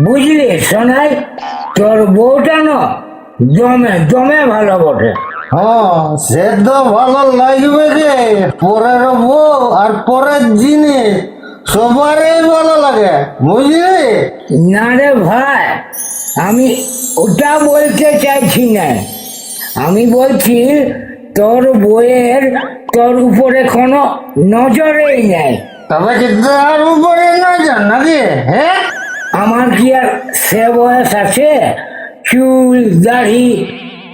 বুঝলি সোনাই, তোর বউটা না জমে জমে ভালো বটে। হ্যাঁ, সে তো ভালো লাগবে রে। পরের বউ আর পরের জিনিস সবারই ভালো লাগে, বুঝলি? না রে ভাই, আমি ওটা বলতে চাইছি না। আমি বলছি তোর বইয়ের তোর উপরে কোনো নজরেই নেই। তবে কি তার উপরে নজর নাকি? হ্যাঁ, আমার কি আর সে বয়স আছে? চুল দাড়ি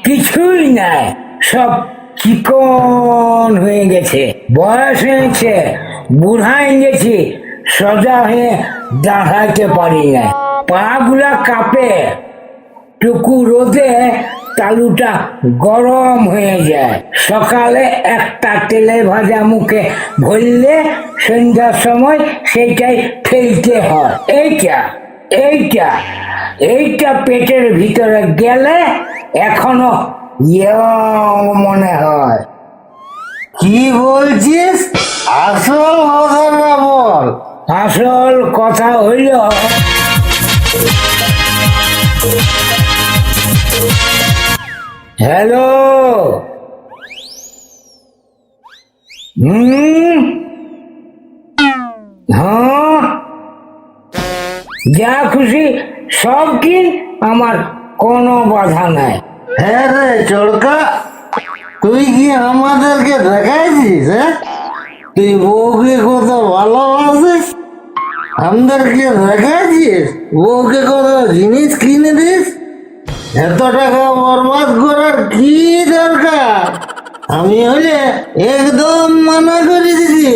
কিছুই নাই, সব চিকন হয়ে গেছে। বয়স হয়েছে, বুড়া হয়ে গেছি, সোজা হয়ে দাঁড়াইতে পারি না, পা গুলা কাঁপে। টুকু রোদে তালুটা গরম হয়ে যায়। সকালে একটা তেলে ভাজা মুখে ভরলে সন্ধ্যার সময় সেইটাই ফেলতে হয়। এইটা এইটা পেটের ভিতরে গেলে এখনো ইয়ং মনে হয়। কি বলছিস? আসল কথাটা বল। আসল কথা হইল, হ্যালো, হুম, হ্যাঁ, যা খুশি সব কিন, আমার কোনো বাধা নাই। হ্যাঁ রে চড়কা, তুই কি আমাদেরকে দেখাইছিস? হ্যাঁ, তুই বউকে কত ভালোবাসিস, আমাদেরকে দেখাইছিস? বউকে কত জিনিস কিনে দিস। এত টাকা বরবাদ করার কি দরকার? আমি হলে একদম মানা করে দিছি।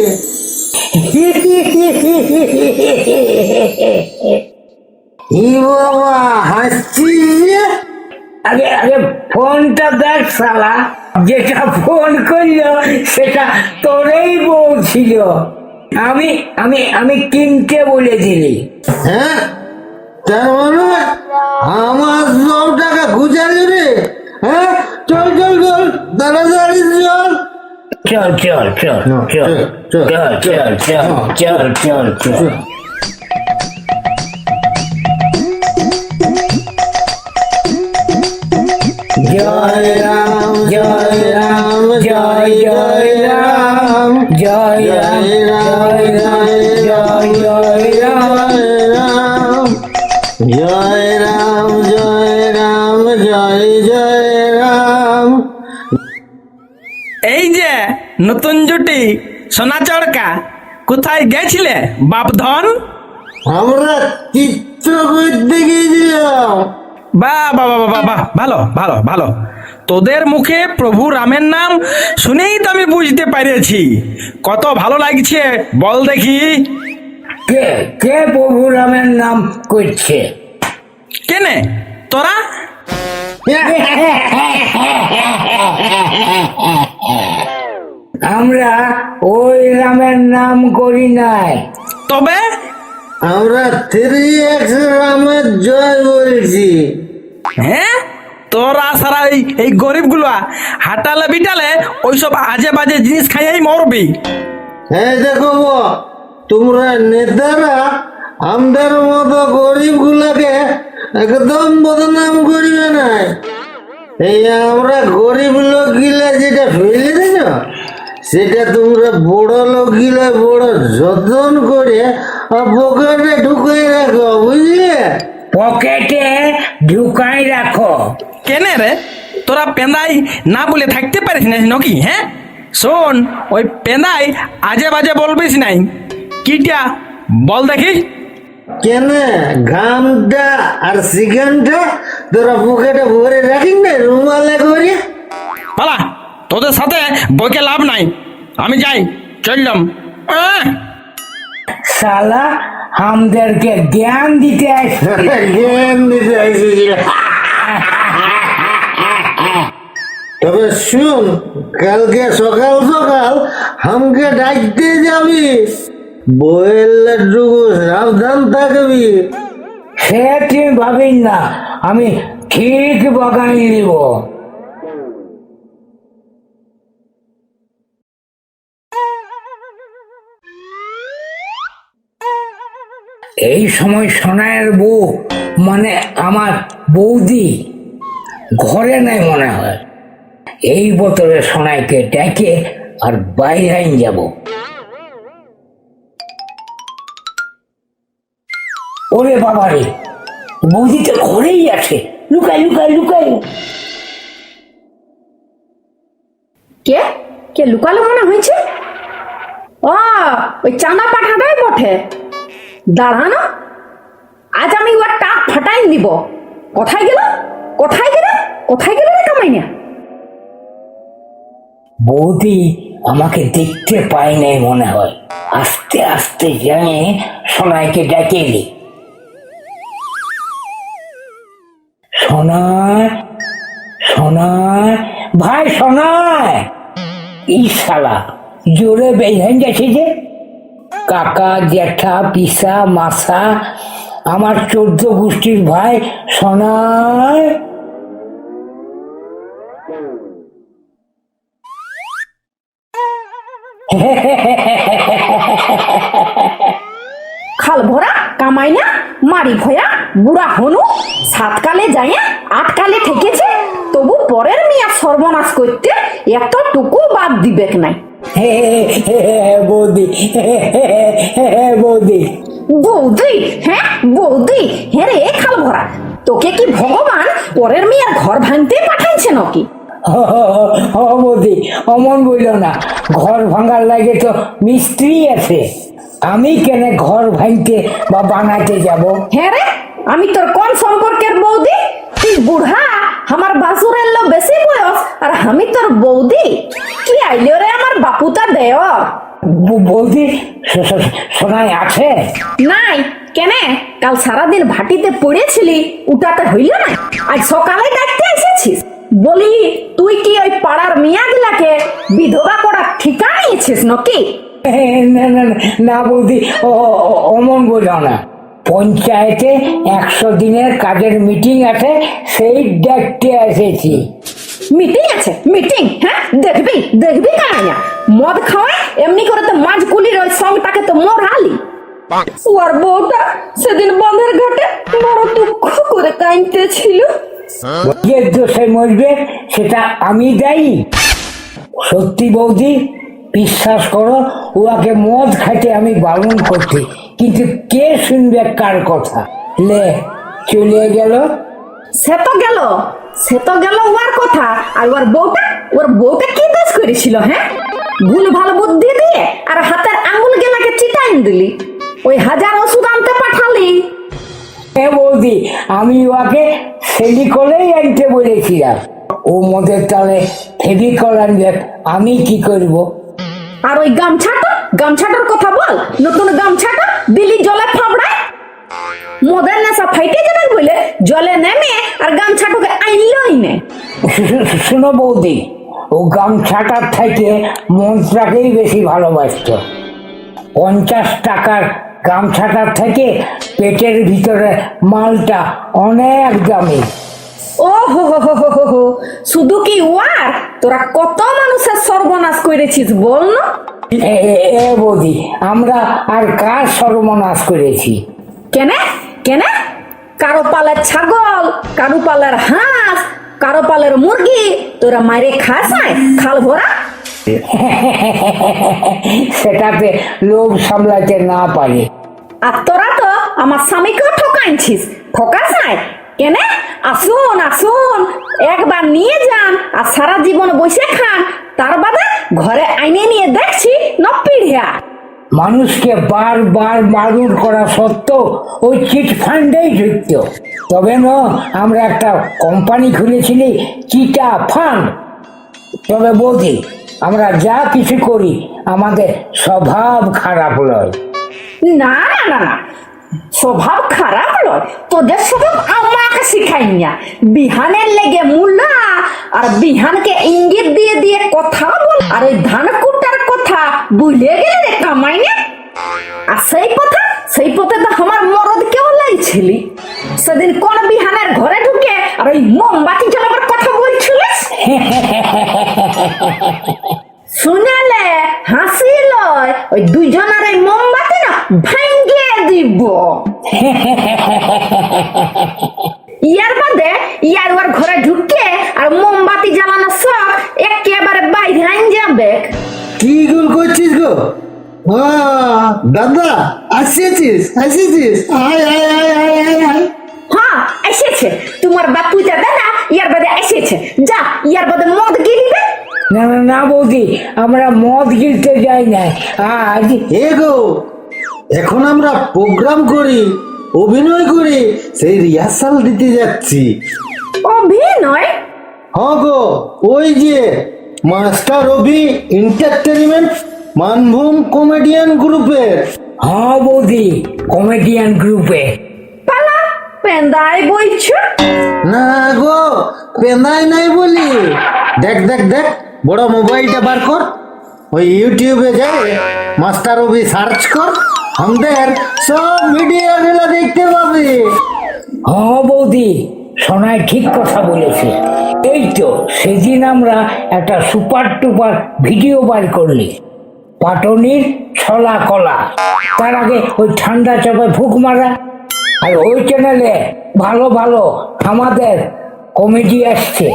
ই বাবা, হাসছিস যে? আগে আগে ফোনটা দেখ শালা, যেটা ফোন করলো সেটা তোরেই বউ ছিল। আমি আমি আমি কিনতে বলেছিলি। হ্যাঁ, তার মানে আমার সব টাকা ঘুচালি রে? হ্যাঁ, চল চল চল, তাড়াতাড়ি চল। চল চল চল চল চল চল চল চল চল চল। জয় রাম জয় রাম জয় জয় রাম জয় রাম জয় রাম জয় জয় রাম। রাম জয় রাম জয় রাম জয় জয় রাম। এই যে নতুন জুটি সোনা চড়কা, কোথায় গেছিলে বাপধন? আমরা চিত্রকূট গিয়েছিলাম। বাহ বাহ বাহ বাহ বাহ, ভালো ভালো ভালো। তোদের মুখে প্রভু রামের নাম শুনেই তো আমি বুঝতে পেরেছি। কত ভালো লাগছে বল দেখি। কে কে প্রভু রামের নাম করছে? কেনে তোরা? আমরা ওই রামের নাম করি নাই। তবে আমরা 3x রামের জয় বলছি। হ্যাঁ, তোরা সারা এই গরিব গুলা হাঁটালে বিটালে ওইসব আজে বাজে জিনিস খাইয়াই মরবি। হ্যাঁ দেখো গো, তোমরা নেতারা আমাদের মতো গরিব গুলাকে একদম বদনাম করিবে না। এই আমরা গরিব লোক গিলা যেটা ফেলে দিল, সেটা তোমরা বড় লোক গিলা বড় যত্ন করে পকেটে ঢুকাই রাখো, বুঝলে? পকেটে ঢুকাই রাখো? কেনে রে, তোরা পেঁদাই না বলে থাকতে পারিস না নাকি? হ্যাঁ শোন, ওই পেঁদাই আজে বাজে বলবিস নাই। কিটা বল দেখি। কেন ঘামটা আর সিগানটা তোরা পকেটে ভরে রাখিস না রুমালে করে? পালা, তোদের সাথে বইকে লাভ নাই, আমি যাই, চললাম। শালা আমাদেরকে জ্ঞান দিতে আসছে। জ্ঞান দিতে আইসিস। তবে শুন, কালকে সকাল সকাল আমাকে ডাকতে যাবি, বইয়ের লাড্ডু সাবধান থাকবি। সে তুই ভাবিস না, আমি ঠিক বাগাই দিব। এই সময় সোনায়ের বউ মানে আমার বৌদি ঘরে নাই মনে হয়। এই বোতলে সোনাইকে ডেকে আর বাইরে যাব। ওরে বাবারে, বৌদি তো ঘরেই আছে। লুকাই লুকাই লুকাই। কে কে লুকালো মনে হয়েছে? ও, ওই চাঁদা পাঠাটাই বটে। দাঁড়ানো, আজ আমি ওর টাক ফাটাই দিব। কোথায় গেল কোথায় গেল কোথায় গেল রে কামাইনা? বৌদি আমাকে দেখতে পাই নাই মনে হয়। আস্তে আস্তে যাই সোনাইকে ডেকে এলি। সোনাই, সোনাই, ভাই সোনাই। ই শালা জোরে বেঁধে গেছে যে। কাকা, জ্যাঠা, পিসা, মাসা, আমার 14 গোষ্ঠীর ভাই সোনাই। খাল ভরা কামাইনা মারি ভয়া বুড়া হনু সাতকালে যাইয়া আটকালে ঠেকেছে, তবু পরের মিয়া সর্বনাশ করতে এতটুকু বাদ দিবেক নাই। বৌদি, বৌদি। বৌদি? হ্যাঁ বৌদি? হ্যাঁ রে খাল ভরা, তোকে কি ভগবান পরের মেয়ের ঘর ভাঙতে পাঠাইছে নাকি? বৌদি অমন বইল না, ঘর ভাঙার লাগে তো মিস্ত্রি আছে। আমি কেন ঘর ভাঙতে বা বানাতে যাব? হ্যাঁ রে, আমি তোর কোন সম্পর্কের বৌদি? তুই বুড়া, আমার বাসুরের লো বেশি বয়স, আর আমি তোর বৌদি। কি আইলো রে আমার বাপুতা দেও? বৌদি সোনাই আছে? নাই কেন? কাল সারাদিন ভাটিতে পড়েছিলি, উঠাতে হইল না? আজ সকালে ডাকতে এসেছিস? বলি তুই কি ওই পাড়ার মিয়াগুলাকে বিধবা করার ঠিকা নিয়েছিস নাকি? না না না বৌদি, অমন বইল না। পঞ্চায়েতে 100 দিনের কাজের মিটিং আছে, সেই দেখতে এসেছি। মিটিং আছে? মিটিং? হ্যাঁ দেখবি দেখবি কানাইয়া মদ খাওয়ায় এমনি করে তো মাঝ কুলির ওই সঙ্গটাকে তো মরালি। ওর বউটা সেদিন বন্ধের ঘাটে বড় দুঃখ করে কাঁদতেছিল। যে দোষে মরবে সেটা আমি দায়ী? সত্যি বৌদি, বিশ্বাস করো, উহাকে মদ খাইতে আমি বারণ করছি, কিন্তু কে শুনবে কার কথা? লে চলে গেল। সে তো গেল, সে তো গেল ওর কথা। আর ওর বউটা কি দোষ করেছিল? হ্যাঁ, ভুল ভাল বুদ্ধি দিয়ে আর হাতের আঙুল গেলাকে চিটাইন দিলি, ওই 1000 ওষুধ আনতে পাঠালি। হ্যাঁ বৌদি, আমি উহাকে সেলিকলেই আনতে বলেছিলাম। ও মদের তালে ফেভিকল আনবে, আমি কি করব? আর ওই গামছাটার কথা বল। নতুন গামছাটা দিলি জলে ফাবড়ায়। মদের নেশা ফাইটে যাবে বলে জলে নেমে আর গামছাটাকে আইনলই নে। শুনো বৌদি, ও গামছাটার থেকে মন্ত্রাকেই বেশি ভালোবাসত। 50 টাকার গামছাটার থেকে পেটের ভিতরে মালটা অনেক দামি। ও হো হো হো হো হো, শুধু কি ওয়ার, তোরা কত মানুষের সর্বনাশ করেছিস বল না? এ বৌদি, আমরা আর কার সর্বনাশ করেছি? কেন কেন? কারো পালের ছাগল, কারো পালের হাঁস, কারো পালের মুরগি তোরা মারে খাস নাই খাল ভরা? সেটাতে লোভ সামলাতে না পারে। আর তোরা তো আমার স্বামীকেও ঠকাইছিস, ঠকাস নাই কেন? আসুন আসুন, একবার নিয়ে যান আর সারা জীবন বসে খান, তার বাদে ঘরে আইনে নিয়ে দেখছি ন পিঢ়িয়া। মানুষকে বারবার মারুর করা সত্ত্বেও ওই চিট ফান্ডেই ঢুকত। তবে না, আমরা একটা কোম্পানি খুলেছিলি, চিটা ফান্ড। তবে বৌদি, আমরা যা কিছু করি আমাদের স্বভাব খারাপ নয়। না না না না, স্বভাব খারাপ নয়, তোদের স্বভাব আমাকে শিখাই না। বিহানের লেগে মূলা আর বিহানকে ইঙ্গিত দিয়ে দিয়ে কথা বল, আর ওই ধান কুটার কথা বুঝে গেলে রে কামাই না। আর সেই পথে তো আমার মরদ কেউ লাগছিলি। সেদিন কোন বিহানের ঘরে ঢুকে আর ওই মোমবাতি জ্বালাবার কথা বলছিলিস? শুনালে হাসি লয়, ওই দুজনের এই মোমবাতি না ভাঙ্গে দিব ইয়ার বাদে ইয়ার ওর ঘরে ঢুকে আর মোমবাতি জ্বালানোর শখ একেবারে বাইরে আইন যাবে। কি গুল করছিস গো? দাদা আসিছিস আসিছিস, আয় আয় আয় আয় আয় আয়। হ্যাঁ এসেছে তোমার বাপু যাবে না, ইয়ার বাদে এসেছে, যা ইয়ার বাদে মদ গিলিবে। না না না বৌদি, আমরা মদ গিলতে যাই না আজ। এ গো, এখন আমরা প্রোগ্রাম করি, অভিনয় করি, সেই রিহার্সাল দিতে যাচ্ছি। অভিনয়? হ্যাঁ গো, ওই যে মাস্টার অভি এন্টারটেইনমেন্ট মানভূম কমেডিয়ান গ্রুপের। হ্যাঁ বৌদি, কমেডিয়ান গ্রুপে। পালা পেন্দাই বইছ? না গো, পেনাই নাই বলি। দেখ দেখ দেখ, বড় মোবাইলটা বার কর, ওই ইউটিউবে যাই মাস্টার অভি সার্চ কর, আমাদের সব ভিডিও গুলো দেখতে পাবি। হ্যাঁ বৌদি, সোনাই ঠিক কথা বলেছে। এই তো সেদিন আমরা একটা সুপার টুপার ভিডিও বার করলি, পাটনির ছলা কলা, তার আগে ওই ঠান্ডা চাপে ফুক মারা, আর ওই চ্যানেলে ভালো ভালো আমাদের কমেডি আসছে।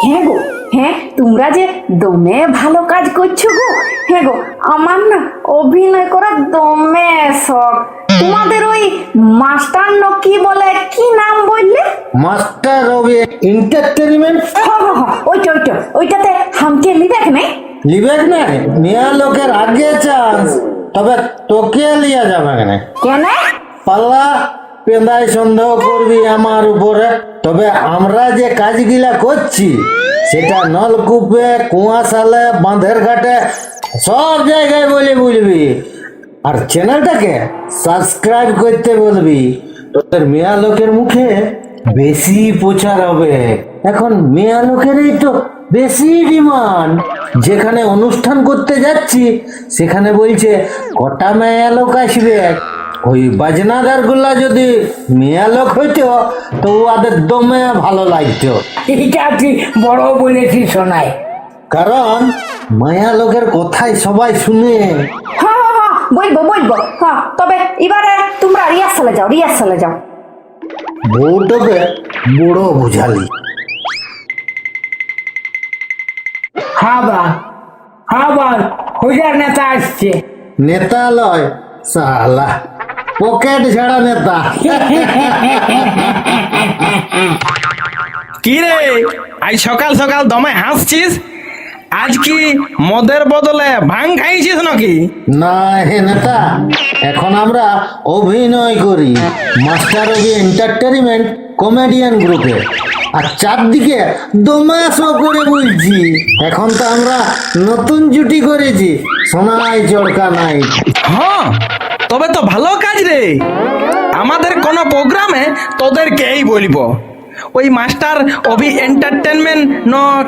হ্যাঁ গো, হ্যাঁ তোমরা যে দমে ভালো কাজ করছো গো। হ্যাঁ গো, আমার না অভিনয় করার দমে শখ। তোমাদের ওই মাস্টার কি বলে, কি নাম বললে? মাস্টার অভি এন্টারটেইনমেন্ট। ওইটা ওইটাতে হামকে লিবেক নেই? লিবেক নাই, মিয়া লোকের আগে চান্স, তবে তোকে লিয়া যাবে না। কেন? পাল্লা পেন্দাই সন্দেহ করবি আমার উপরে, তবে আমরা যে কাজগুলা করছি সেটা নলকূপে, কুয়াশালে, বাঁধের ঘাটে, সব জায়গায় বলে বলবি। আর চ্যানেলটাকে সাবস্ক্রাইব করতে বলবি, তোদের মেয়া লোকের মুখে বেশি প্রচার হবে। এখন মেয়া লোকেরই তো বেশি ডিমান্ড। যেখানে অনুষ্ঠান করতে যাচ্ছি সেখানে বলছে কটা মেয়া লোক আসবে। ওই বাজনাদার গুলা যদি মেয়া লোক হইতো তো ওদের দমে ভালো লাগতো। এটা তুই বড় বলেছিস সোনাই। কারণ মায়া লোকের কথাই সবাই শুনে। হ্যাঁ বলবো। হ্যাঁ, তবে এবারে তোমরা রিহার্সালে যাও। বউটাকে বড় বুঝালি। হাবার হোজার নেতা আসছে। নেতা লয় সালা, পকেট ঝাড়া নেতা। কি রে, আজ সকাল সকাল দমে হাসছিস? আজ কি মদের বদলে ভাং খাইছিস নাকি? না হে নেতা, এখন আমরা অভিনয় করি মাস্টার অভি এন্টারটেইনমেন্ট কমেডিয়ান গ্রুপে, আর চারদিকে দমাশো করে বলছি। এখন তো আমরা নতুন জুটি করেছি, সোনাই চড়কা নাই। হ্যাঁ, তবে তো ভালো কাজ রে। আমাদের কোনো প্রোগ্রামে তোদেরকেই বলবো। ওই মাস্টার অভি এন্টারটেনমেন্ট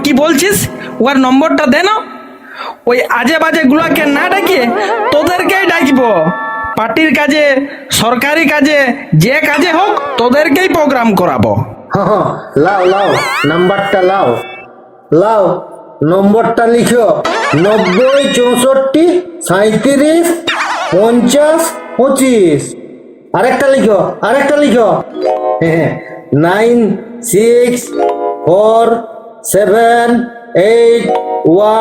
কি বলছিস, ওর নম্বরটা দে না। ওই আজে বাজে গুলাকে না ডাকিয়ে তোদেরকেই ডাকবো। পার্টির কাজে, সরকারি কাজে, যে কাজে হোক তোদেরকেই প্রোগ্রাম করাবো। লাও লাও নাম্বারটা লাও, লাও নম্বরটা লিখো 90 64 37 50 25। আরেকটা লিখো 9 6 4 7 8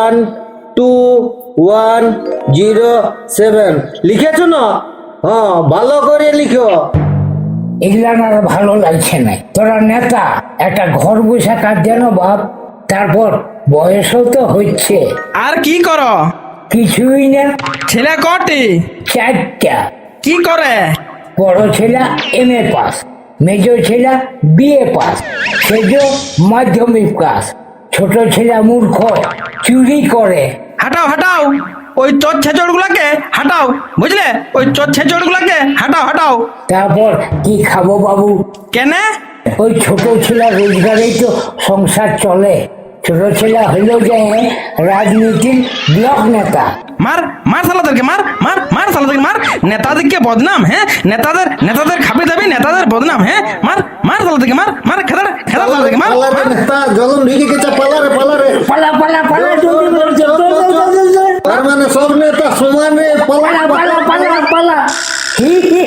1 2 1 0 7। লিখেছো না? হ্যাঁ, ভালো করে লিখো। এগুলা না ভালো লাগছে না। তোরা নেতা, একটা ঘর বসে কাজ যেন বাপ, তারপর বয়সও তো হচ্ছে। আর কি করো? কিছুই না। ছেলে কটি? 4টা। কি করে? বড় ছেলে MA পাস, মেজো ছেলে BA পাস, সেজো মাধ্যমিক পাস, ছোট ছেলে মূর্খ, চুরি করে। হাটাও ওই চোর ছেচড় গুলাকে হাটাও, বুঝলে? ওই চোর ছেচড় গুলাকে হাটাও। তারপর কি খাবো বাবু? কেনে? ওই ছোট ছেলে রোজগারেই তো সংসার চলে। ছোট ছেলে হইল যে রাজনীতির ব্লক নেতা। মার সালাদেরকে, মার সালাদেরকে, মার। নেতাদেরকে বদনাম, হ্যাঁ? নেতাদের খাবে দাবি, নেতাদের বদনাম, হ্যাঁ? মার সালাদেরকে, মার খেদা সালাদেরকে, মার। নেতা জলম ঢুকে গেছে, পালারে পালা তার মানে সব নেতা সমানে পালা। হি হি